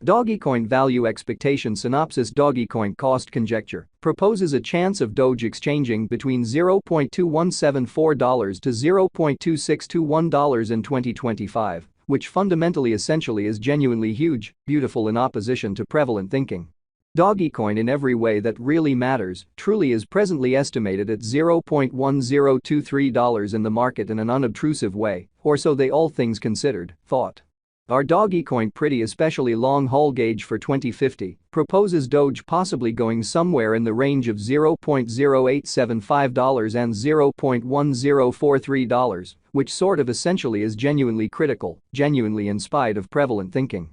Dogecoin value expectation synopsis. Dogecoin cost conjecture proposes a chance of Doge exchanging between $0.2174 to $0.2621 in 2025, which fundamentally essentially is genuinely huge, beautiful in opposition to prevalent thinking. Dogecoin in every way that really matters truly is presently estimated at $0.1023 in the market in an unobtrusive way, or so they all things considered, thought. Our Dogecoin pretty especially long-haul gauge for 2050 proposes Doge possibly going somewhere in the range of $0.0875 and $0.1043, which sort of essentially is genuinely critical, genuinely in spite of prevalent thinking.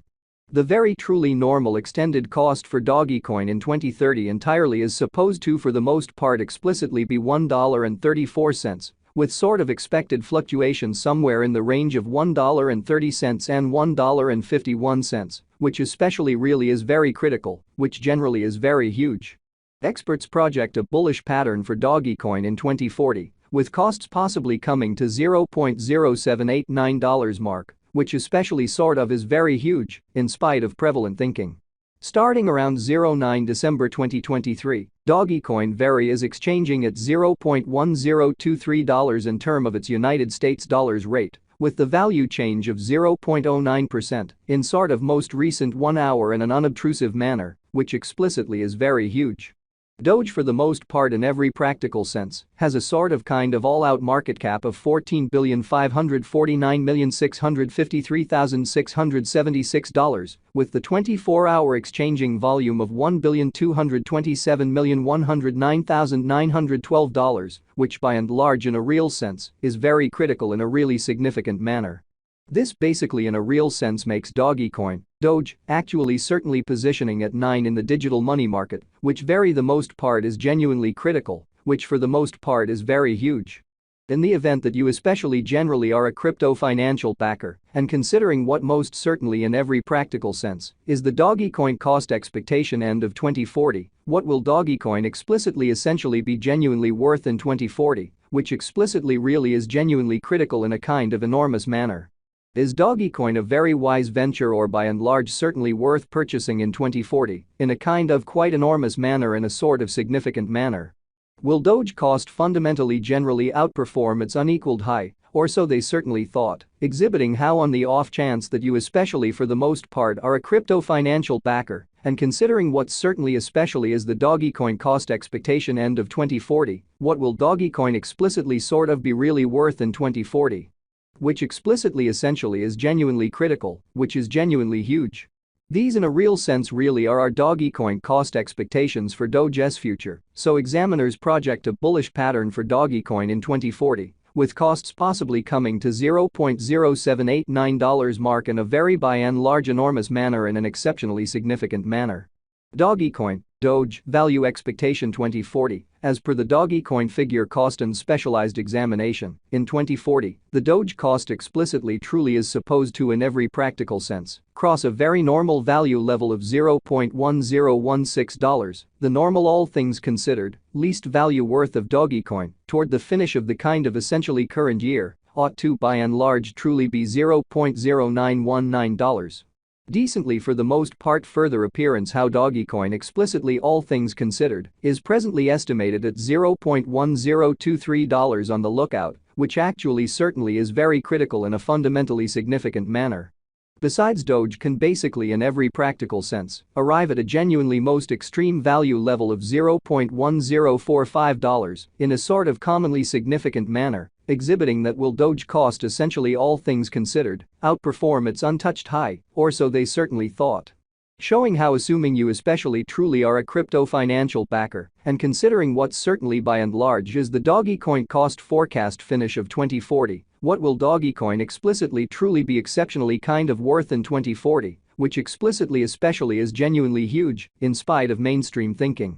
The very truly normal extended cost for Dogecoin in 2030 entirely is supposed to for the most part explicitly be $1.34, with sort of expected fluctuation somewhere in the range of $1.30 and $1.51, which especially really is very critical, which generally is very huge. Experts project a bullish pattern for Dogecoin in 2040, with costs possibly coming to $0.0789 mark, which especially sort of is very huge, in spite of prevalent thinking. Starting around 09 December 2023, Dogecoin very is exchanging at $0.1023 in term of its United States dollars rate, with the value change of 0.09% in sort of most recent 1 hour in an unobtrusive manner, which explicitly is very huge. Doge for the most part in every practical sense has a sort of kind of all-out market cap of $14,549,653,676, with the 24-hour exchanging volume of $1,227,109,912, which by and large in a real sense is very critical in a really significant manner. This basically in a real sense makes Dogecoin, Doge, actually certainly positioning at 9 in the digital money market, which very the most part is genuinely critical, which for the most part is very huge. In the event that you especially generally are a crypto financial backer, and considering what most certainly in every practical sense is the Dogecoin cost expectation end of 2040, what will Dogecoin explicitly essentially be genuinely worth in 2040, which explicitly really is genuinely critical in a kind of enormous manner. Is Dogecoin a very wise venture or by and large certainly worth purchasing in 2040 in a kind of quite enormous manner in a sort of significant manner? Will Doge cost fundamentally generally outperform its unequaled high, or so they certainly thought, exhibiting how on the off chance that you especially for the most part are a crypto financial backer, and considering what certainly especially is the Dogecoin cost expectation end of 2040, what will Dogecoin explicitly sort of be really worth in 2040? Which explicitly essentially is genuinely critical, which is genuinely huge. These in a real sense really are our Dogecoin cost expectations for Doge's future, so examiners project a bullish pattern for Dogecoin in 2040, with costs possibly coming to $0.0789 mark in a very by and large enormous manner in an exceptionally significant manner. Dogecoin, Doge, value expectation 2040, as per the Dogecoin figure cost and specialized examination, in 2040, the Doge cost explicitly truly is supposed to in every practical sense cross a very normal value level of $0.1016, the normal all things considered, least value worth of Dogecoin, toward the finish of the kind of essentially current year, ought to by and large truly be $0.0919. Decently for the most part further appearance how Dogecoin explicitly all things considered is presently estimated at $0.1023 on the lookout, which actually certainly is very critical in a fundamentally significant manner. Besides Doge can basically in every practical sense arrive at a genuinely most extreme value level of $0.1045 in a sort of commonly significant manner, exhibiting that will Doge cost essentially all things considered outperform its untouched high, or so they certainly thought. Showing how assuming you especially truly are a crypto financial backer and considering what certainly by and large is the Dogecoin cost forecast finish of 2040, what will Dogecoin explicitly truly be exceptionally kind of worth in 2040, which explicitly especially is genuinely huge in spite of mainstream thinking.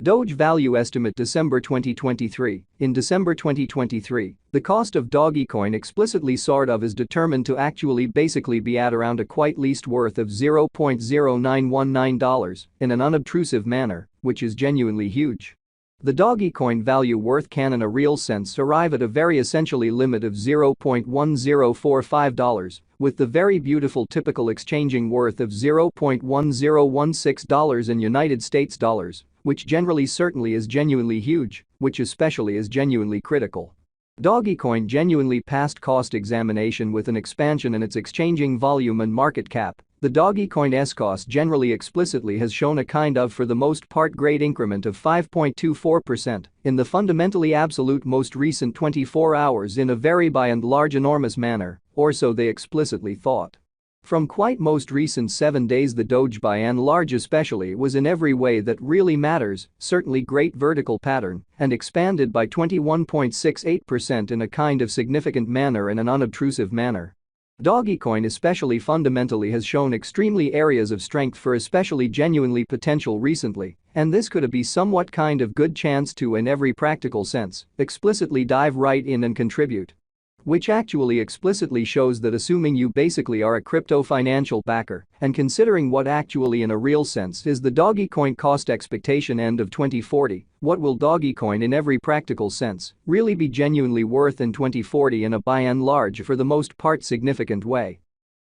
Doge value estimate December 2023. In December 2023, the cost of Dogecoin explicitly sort of is determined to actually basically be at around a quite least worth of $0.0919 in an unobtrusive manner, which is genuinely huge. The Dogecoin value worth can in a real sense arrive at a very essentially limit of $0.1045, with the very beautiful typical exchanging worth of $0.1016 in United States dollars, which generally certainly is genuinely huge, which especially is genuinely critical. Dogecoin genuinely passed cost examination with an expansion in its exchanging volume and market cap. The Dogecoin's cost generally explicitly has shown a kind of for the most part great increment of 5.24% in the fundamentally absolute most recent 24 hours in a very by and large enormous manner, or so they explicitly thought. From quite most recent 7 days the Doge by and large especially was in every way that really matters, certainly great vertical pattern, and expanded by 21.68% in a kind of significant manner in an unobtrusive manner. Dogecoin especially fundamentally has shown extremely areas of strength for especially genuinely potential recently, and this could be somewhat kind of good chance to in every practical sense explicitly dive right in and contribute. Which actually explicitly shows that assuming you basically are a crypto financial backer and considering what actually in a real sense is the Dogecoin cost expectation end of 2040, what will Dogecoin in every practical sense really be genuinely worth in 2040 in a by and large for the most part significant way.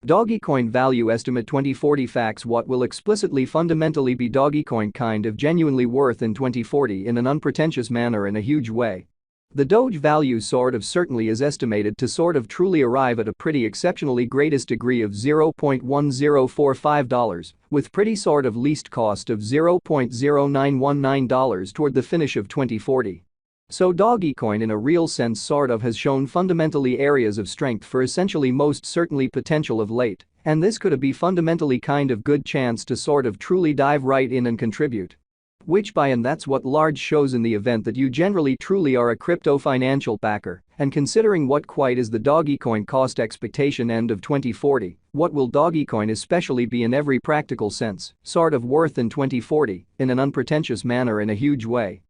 Dogecoin value estimate 2040 facts. What will explicitly fundamentally be Dogecoin kind of genuinely worth in 2040 in an unpretentious manner in a huge way. The Doge value sort of certainly is estimated to sort of truly arrive at a pretty exceptionally greatest degree of $0.1045, with pretty sort of least cost of $0.0919 toward the finish of 2040. So Dogecoin in a real sense sort of has shown fundamentally areas of strength for essentially most certainly potential of late, and this could be fundamentally kind of good chance to sort of truly dive right in and contribute. Which by and that's what large shows in the event that you generally truly are a crypto financial backer, and considering what quite is the Dogecoin cost expectation end of 2040, what will Dogecoin especially be in every practical sense sort of worth in 2040 in an unpretentious manner in a huge way.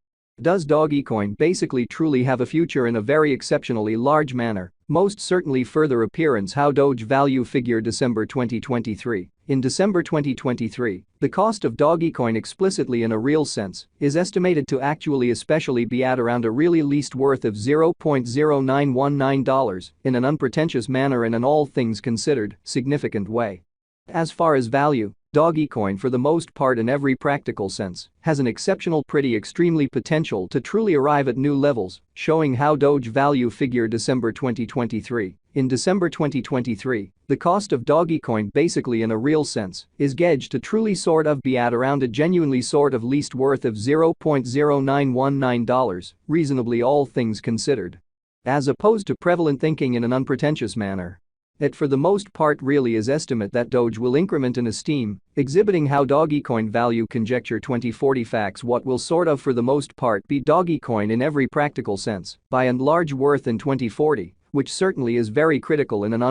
Does Dogecoin basically truly have a future in a very exceptionally large manner? Most certainly. Further appearance how Doge value figure December 2023. In December 2023, the cost of Dogecoin explicitly in a real sense is estimated to actually especially be at around a really least worth of $0.0919 in an unpretentious manner in an all things considered significant way. As far as value, Dogecoin for the most part in every practical sense has an exceptional pretty extremely potential to truly arrive at new levels, showing how Doge value figure December 2023. In December 2023, the cost of Dogecoin basically in a real sense is gauged to truly sort of be at around a genuinely sort of least worth of $0.0919, reasonably all things considered. As opposed to prevalent thinking in an unpretentious manner. It for the most part really is estimate that Doge will increment in esteem, exhibiting how Dogecoin value conjecture 2040 facts. What will sort of for the most part be Dogecoin in every practical sense by and large worth in 2040, which certainly is very critical in an